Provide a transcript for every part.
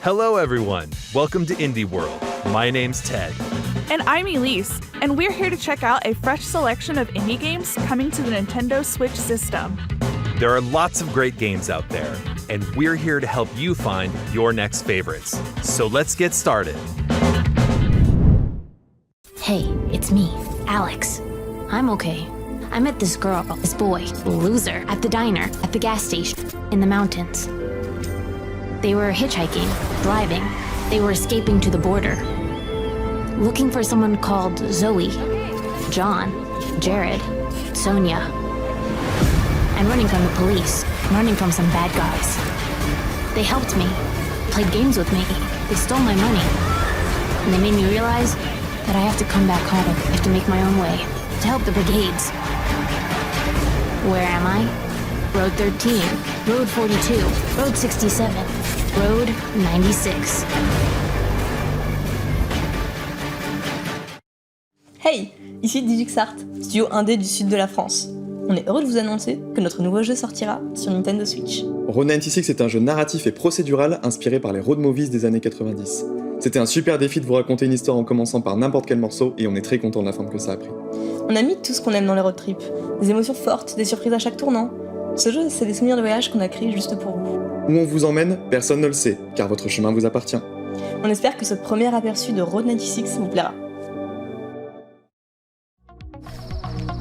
Hello everyone, welcome to Indie World. My name's Ted. And I'm Elise, and we're here to check out a fresh selection of indie games coming to the Nintendo Switch system. There are lots of great games out there, and we're here to help you find your next favorites. So let's get started. Hey, it's me, Alex. I'm okay. I met this girl, this boy, loser, at the diner, at the gas station, in the mountains. They were hitchhiking, driving. They were escaping to the border. Looking for someone called Zoe, John, Jared, Sonia. I'm running from the police, running from some bad guys. They helped me, played games with me. They stole my money. And they made me realize that I have to come back home. I have to make my own way, to help the brigades. Where am I? Road 13, Road 42, Road 67, Road 96. Hey, ici DigixArt, studio indé du sud de la France. On est heureux de vous annoncer que notre nouveau jeu sortira sur Nintendo Switch. Road 96 est un jeu narratif et procédural inspiré par les road movies des années 90. C'était un super défi de vous raconter une histoire en commençant par n'importe quel morceau et on est très content de la forme que ça a pris. On a mis tout ce qu'on aime dans les road trips, des émotions fortes, des surprises à chaque tournant. Ce jeu, c'est des souvenirs de voyage qu'on a créés juste pour vous. Où on vous emmène, personne ne le sait, car votre chemin vous appartient. On espère que ce premier aperçu de Road 96 vous plaira.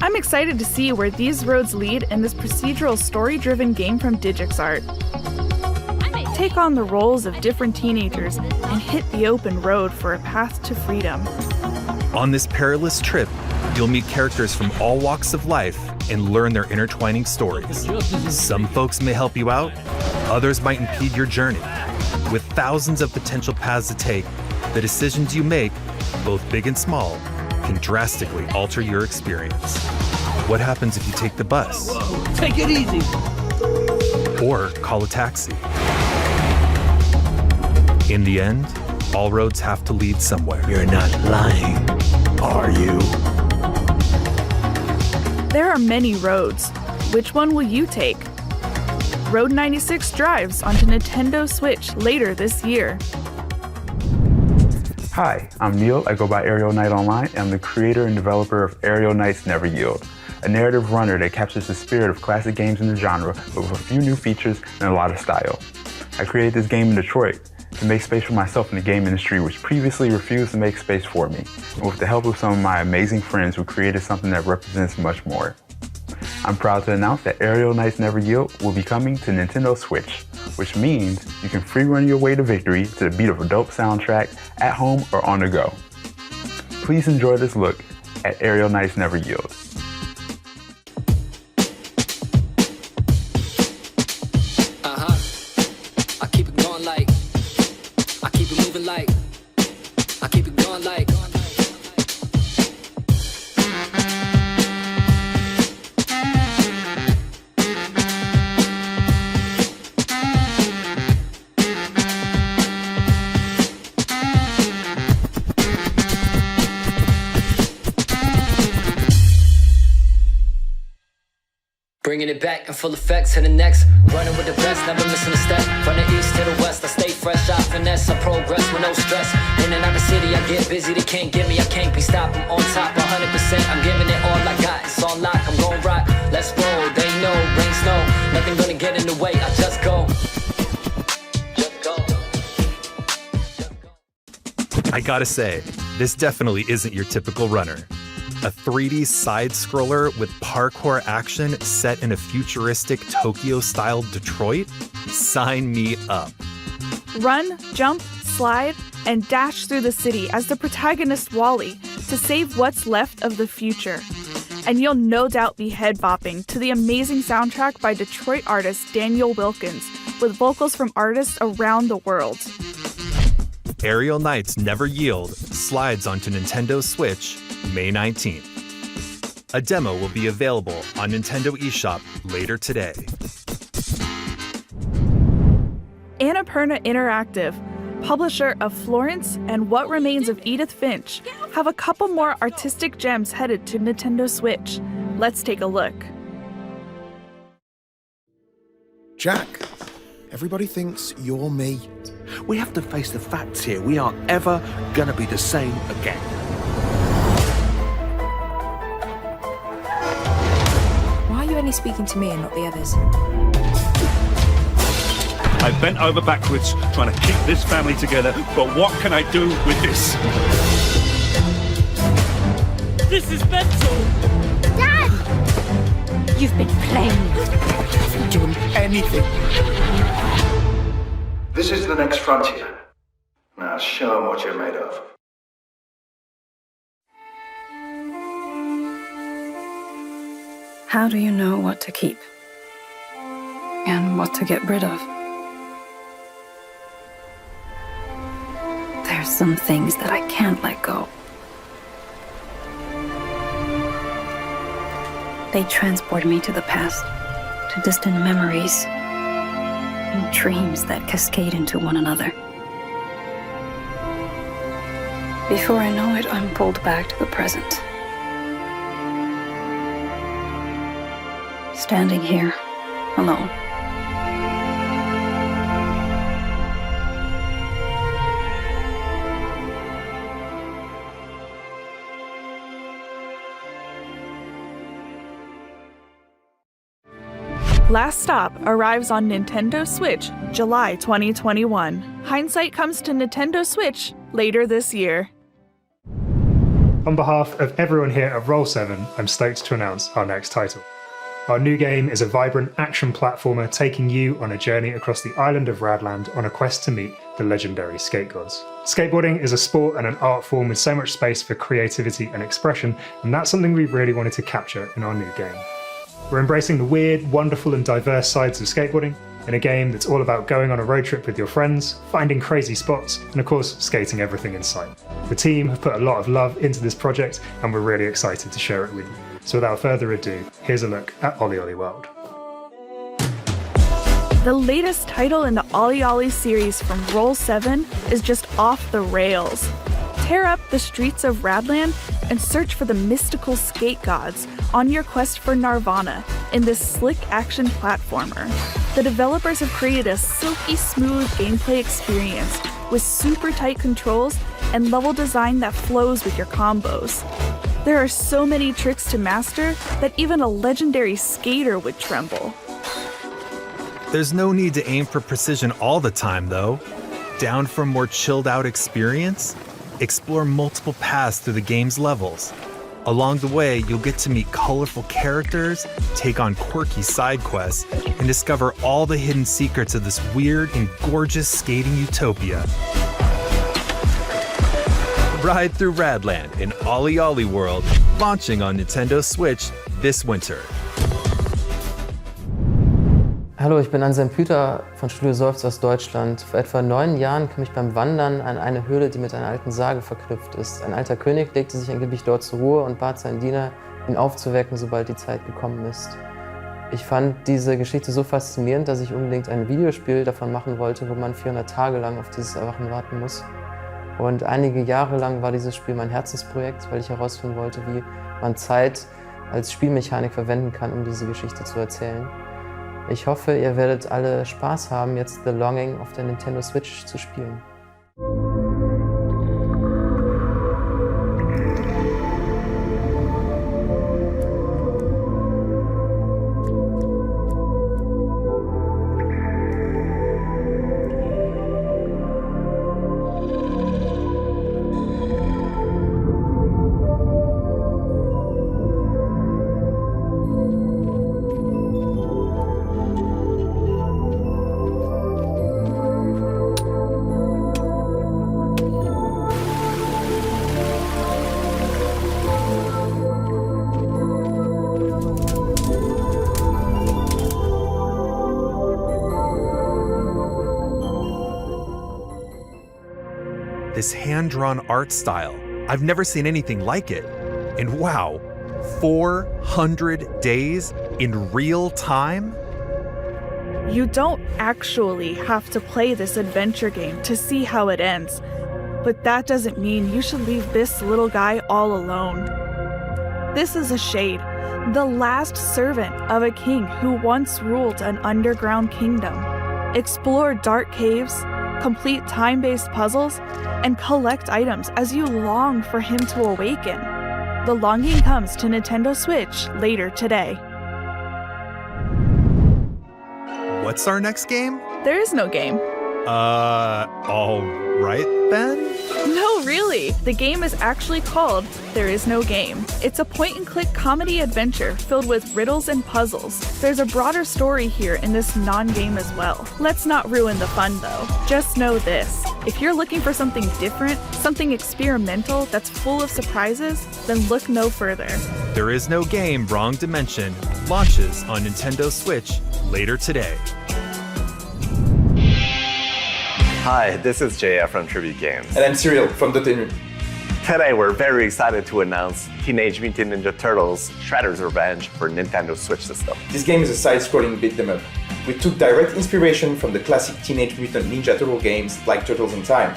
I'm excited to see where these roads lead in this procedural story-driven game from DigixArt. Take on the roles of different teenagers and hit the open road for a path to freedom. On this perilous trip, you'll meet characters from all walks of life and learn their intertwining stories. Some folks may help you out, others might impede your journey. With thousands of potential paths to take, the decisions you make, both big and small, can drastically alter your experience. What happens if you take the bus? Take it easy. Or call a taxi? In the end, all roads have to lead somewhere. You're not lying, are you? There are many roads. Which one will you take? Road 96 drives onto Nintendo Switch later this year. Hi, I'm Neil. I go by Aerial Knight Online, and I'm the creator and developer of Aerial Knights Never Yield, a narrative runner that captures the spirit of classic games in the genre, but with a few new features and a lot of style. I created this game in Detroit to make space for myself in the game industry, which previously refused to make space for me, and with the help of some of my amazing friends who created something that represents much more. I'm proud to announce that Aerial Knights Never Yield will be coming to Nintendo Switch, which means you can free run your way to victory to the beat of a dope soundtrack at home or on the go. Please enjoy this look at Aerial Knights Never Yield. I keep it going like, I keep it moving like, I keep it going like. Bringing it back in full effect to the next. Running with the best, never missing a step. From the east to the west, I stay fresh, I finesse, I progress with no stress. In and out the city, I get busy, they can't get me, I can't be stopped. I'm on top, 100%, I'm giving it all I got. It's on lock, I'm gon' rock, let's roll. They know, rain, snow, nothing gonna get in the way, I just go. Just go. Just go. I gotta say, this definitely isn't your typical runner. A 3D side-scroller with parkour action set in a futuristic Tokyo-style Detroit? Sign me up. Run, jump, slide, and dash through the city as the protagonist Wally to save what's left of the future. And you'll no doubt be head-bopping to the amazing soundtrack by Detroit artist Daniel Wilkins, with vocals from artists around the world. Aerial Knights Never Yield slides onto Nintendo Switch May 19th. A demo will be available on Nintendo eShop later today. Annapurna Interactive, publisher of Florence and What Remains of Edith Finch, have a couple more artistic gems headed to Nintendo Switch. Let's take a look. Jack, everybody thinks you're me. We have to face the facts here. We aren't ever gonna be the same again. Why are you only speaking to me and not the others? I bent over backwards trying to keep this family together, but what can I do with this? This is mental! Dad! You've been playing. I haven't done anything. This is the next frontier. Now show them what you're made of. How do you know what to keep? And what to get rid of? There's some things that I can't let go. They transport me to the past, to distant memories, and dreams that cascade into one another. Before I know it, I'm pulled back to the present. Standing here, alone. Last Stop arrives on Nintendo Switch July 2021. Hindsight comes to Nintendo Switch later this year. On behalf of everyone here at Roll7, I'm stoked to announce our next title. Our new game is a vibrant action platformer taking you on a journey across the island of Radland on a quest to meet the legendary skate gods. Skateboarding is a sport and an art form with so much space for creativity and expression, and that's something we really wanted to capture in our new game. We're embracing the weird, wonderful and diverse sides of skateboarding in a game that's all about going on a road trip with your friends, finding crazy spots, and of course, skating everything in sight. The team have put a lot of love into this project and we're really excited to share it with you. So without further ado, here's a look at OlliOlli World. The latest title in the OlliOlli series from Roll7 is just off the rails. Tear up the streets of Radland and search for the mystical skate gods on your quest for Nirvana in this slick action platformer. The developers have created a silky smooth gameplay experience with super tight controls and level design that flows with your combos. There are so many tricks to master that even a legendary skater would tremble. There's no need to aim for precision all the time, though. Down for a more chilled out experience? Explore multiple paths through the game's levels. Along the way, you'll get to meet colorful characters, take on quirky side quests, and discover all the hidden secrets of this weird and gorgeous skating utopia. Ride through Radland in OlliOlli World, launching on Nintendo Switch this winter. Hallo, ich bin Anselm Püter von Studio Seufz aus Deutschland. Vor etwa 9 Jahren kam ich beim Wandern an eine Höhle, die mit einer alten Sage verknüpft ist. Ein alter König legte sich angeblich dort zur Ruhe und bat seinen Diener, ihn aufzuwecken, sobald die Zeit gekommen ist. Ich fand diese Geschichte so faszinierend, dass ich unbedingt ein Videospiel davon machen wollte, wo man 400 Tage lang auf dieses Erwachen warten muss. Und einige Jahre lang war dieses Spiel mein Herzensprojekt, weil ich herausfinden wollte, wie man Zeit als Spielmechanik verwenden kann, um diese Geschichte zu erzählen. Ich hoffe, ihr werdet alle Spaß haben, jetzt The Longing auf der Nintendo Switch zu spielen. This hand-drawn art style, I've never seen anything like it. And wow, 400 days in real time? You don't actually have to play this adventure game to see how it ends, but that doesn't mean you should leave this little guy all alone. This is a shade, the last servant of a king who once ruled an underground kingdom. Explore dark caves, complete time-based puzzles, and collect items as you long for him to awaken. The longing comes to Nintendo Switch later today. What's our next game? There is no game. All right then? No, really. The game is actually called There Is No Game. It's a point-and-click comedy adventure filled with riddles and puzzles. There's a broader story here in this non-game as well. Let's not ruin the fun though. Just know this. If you're looking for something different, something experimental that's full of surprises, then look no further. There Is No Game Wrong Dimension launches on Nintendo Switch later today. Hi, this is JF from Tribute Games. And I'm Cyril from Dotemu. Today we're very excited to announce Teenage Mutant Ninja Turtles Shredder's Revenge for Nintendo Switch system. This game is a side-scrolling beat 'em up. We took direct inspiration from the classic Teenage Mutant Ninja Turtle games like Turtles in Time.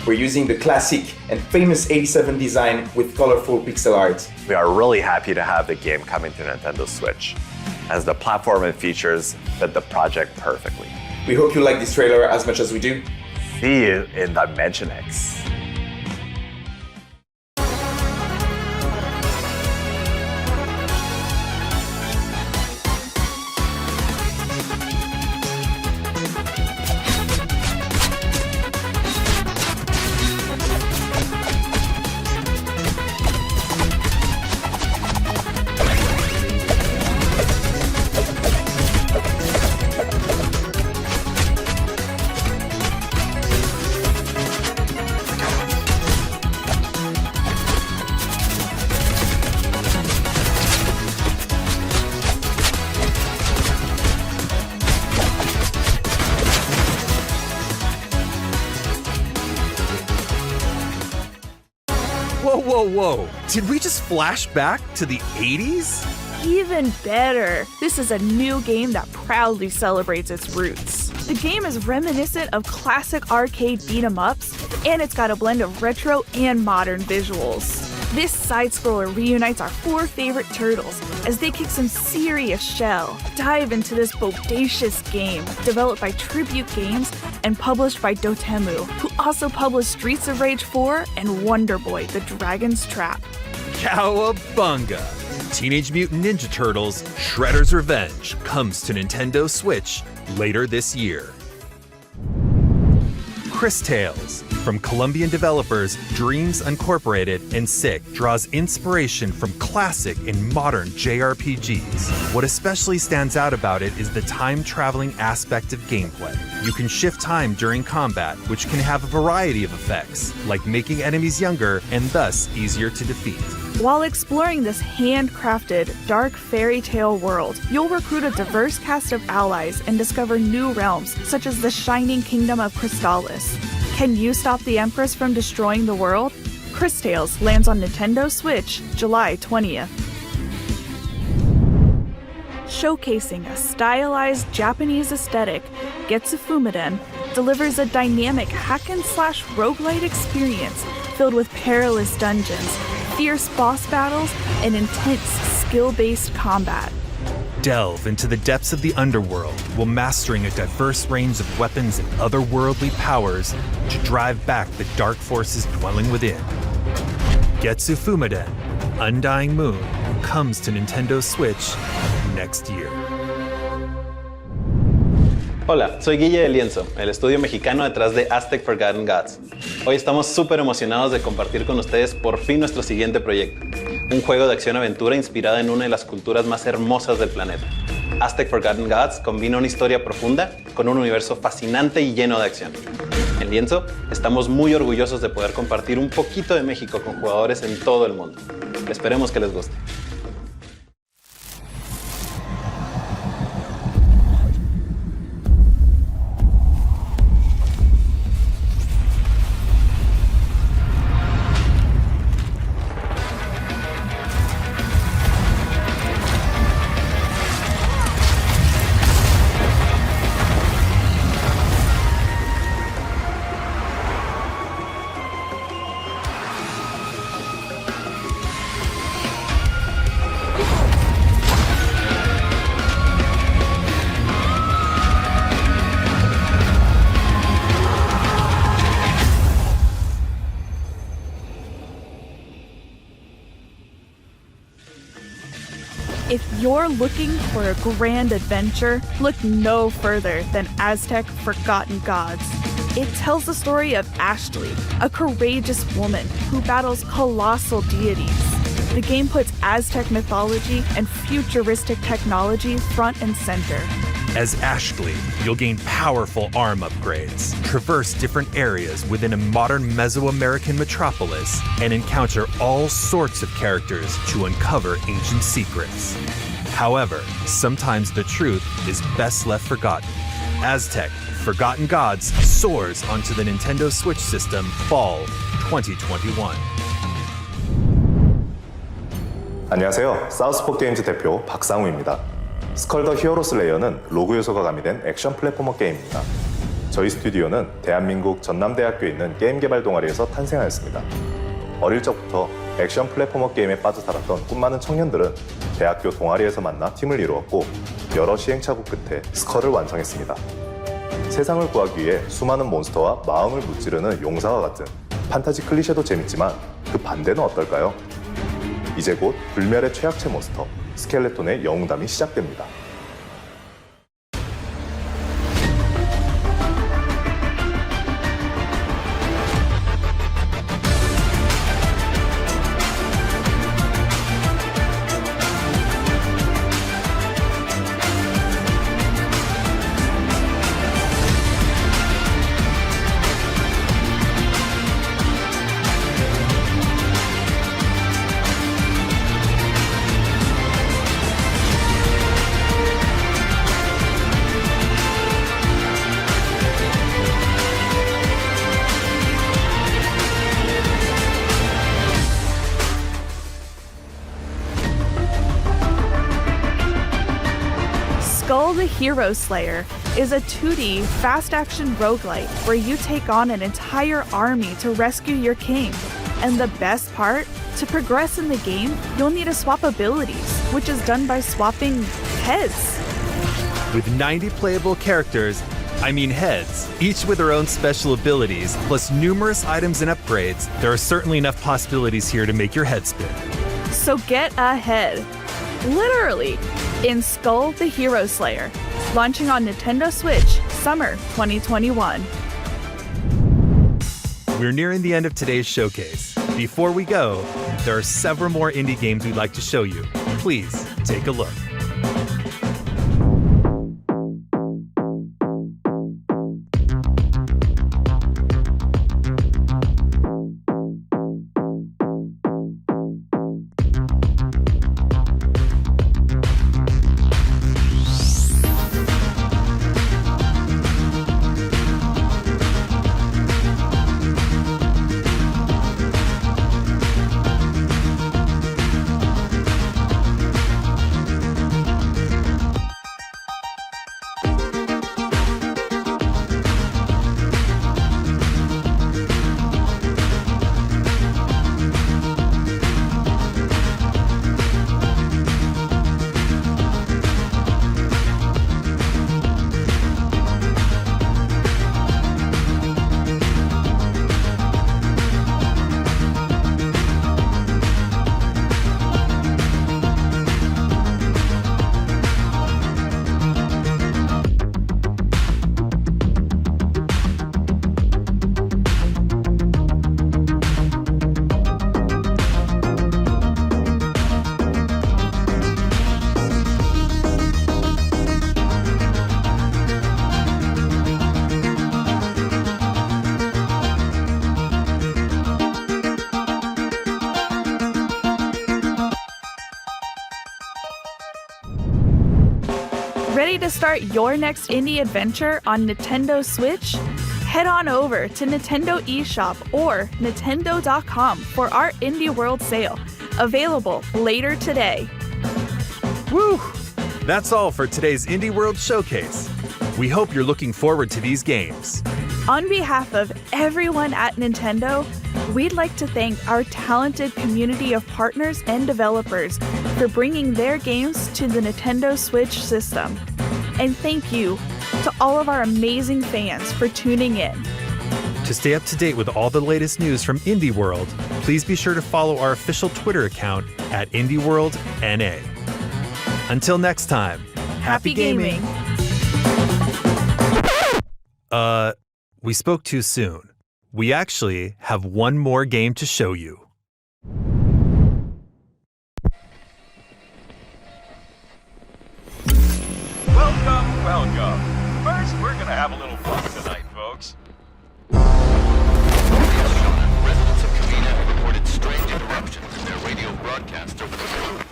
We're using the classic and famous 87 design with colorful pixel art. We are really happy to have the game coming to Nintendo Switch, as the platform and features fit the project perfectly. We hope you like this trailer as much as we do. See you in Dimension X. Whoa. Did we just flash back to the 80s? Even better. This is a new game that proudly celebrates its roots. The game is reminiscent of classic arcade beat-em-ups, and it's got a blend of retro and modern visuals. This side-scroller reunites our four favorite turtles as they kick some serious shell. Dive into this bodacious game, developed by Tribute Games and published by Dotemu, who also published Streets of Rage 4 and Wonder Boy: The Dragon's Trap. Cowabunga! Teenage Mutant Ninja Turtles Shredder's Revenge comes to Nintendo Switch later this year. Cris Tales, from Colombian developers Dreams Incorporated and Sick, draws inspiration from classic and modern JRPGs. What especially stands out about it is the time-traveling aspect of gameplay. You can shift time during combat, which can have a variety of effects, like making enemies younger and thus easier to defeat. While exploring this handcrafted, dark fairy tale world, you'll recruit a diverse cast of allies and discover new realms, such as the Shining Kingdom of Crystallis. Can you stop the Empress from destroying the world? Cris Tales lands on Nintendo Switch July 20th. Showcasing a stylized Japanese aesthetic, GetsuFumaDen delivers a dynamic hack-and-slash roguelite experience filled with perilous dungeons, fierce boss battles, and intense skill-based combat. Delve into the depths of the underworld while mastering a diverse range of weapons and otherworldly powers to drive back the dark forces dwelling within. GetsuFumaDen, Undying Moon, comes to Nintendo Switch next year. Hola, soy Guille de Lienzo, el estudio mexicano detrás de Aztech Forgotten Gods. Hoy estamos súper emocionados de compartir con ustedes por fin nuestro siguiente proyecto, un juego de acción-aventura inspirado en una de las culturas más hermosas del planeta. Aztech Forgotten Gods combina una historia profunda con un universo fascinante y lleno de acción. En Lienzo, estamos muy orgullosos de poder compartir un poquito de México con jugadores en todo el mundo. Esperemos que les guste. If you're looking for a grand adventure, look no further than Aztech Forgotten Gods. It tells the story of Ashley, a courageous woman who battles colossal deities. The game puts Aztec mythology and futuristic technology front and center. As Ashley, you'll gain powerful arm upgrades, traverse different areas within a modern Mesoamerican metropolis, and encounter all sorts of characters to uncover ancient secrets. However, sometimes the truth is best left forgotten. Aztech Forgotten Gods soars onto the Nintendo Switch system fall 2021. 안녕하세요. 사우스포 게임즈 대표 박상우입니다. 스컬 더 히어로스 레이어는 로그 요소가 가미된 액션 플랫포머 게임입니다. 저희 스튜디오는 대한민국 전남대학교에 있는 게임 개발 동아리에서 탄생하였습니다. 어릴 적부터 액션 플랫포머 게임에 빠져 살았던 꿈 많은 청년들은 대학교 동아리에서 만나 팀을 이루었고 여러 시행착오 끝에 스컬을 완성했습니다. 세상을 구하기 위해 수많은 몬스터와 마음을 무찌르는 용사와 같은 판타지 클리셰도 재밌지만 그 반대는 어떨까요? 이제 곧 불멸의 최약체 몬스터 스켈레톤의 영웅담이 시작됩니다. Skul the Hero Slayer is a 2D fast-action roguelite where you take on an entire army to rescue your king. And the best part? To progress in the game, you'll need to swap abilities, which is done by swapping heads. With 90 playable characters, heads, each with their own special abilities, plus numerous items and upgrades, there are certainly enough possibilities here to make your head spin. So get ahead. Literally, in Skul the Hero Slayer, launching on Nintendo Switch, summer 2021. We're nearing the end of today's showcase. Before we go, there are several more indie games we'd like to show you. Please take a look. Ready to start your next indie adventure on Nintendo Switch? Head on over to Nintendo eShop or Nintendo.com for our Indie World sale, available later today. Woo! That's all for today's Indie World Showcase. We hope you're looking forward to these games. On behalf of everyone at Nintendo, we'd like to thank our talented community of partners and developers for bringing their games to the Nintendo Switch system. And thank you to all of our amazing fans for tuning in. To stay up to date with all the latest news from Indie World, please be sure to follow our official Twitter account at IndieWorldNA. Until next time, Happy gaming. We spoke too soon. We actually have one more game to show you. Welcome. First, we're gonna have a little fun tonight, folks. Residents of KeyWe have reported strange interruptions in their radio broadcast over the moon.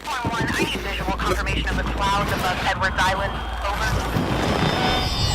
1-1, I need visual confirmation of the clouds above Edwards Island. Over.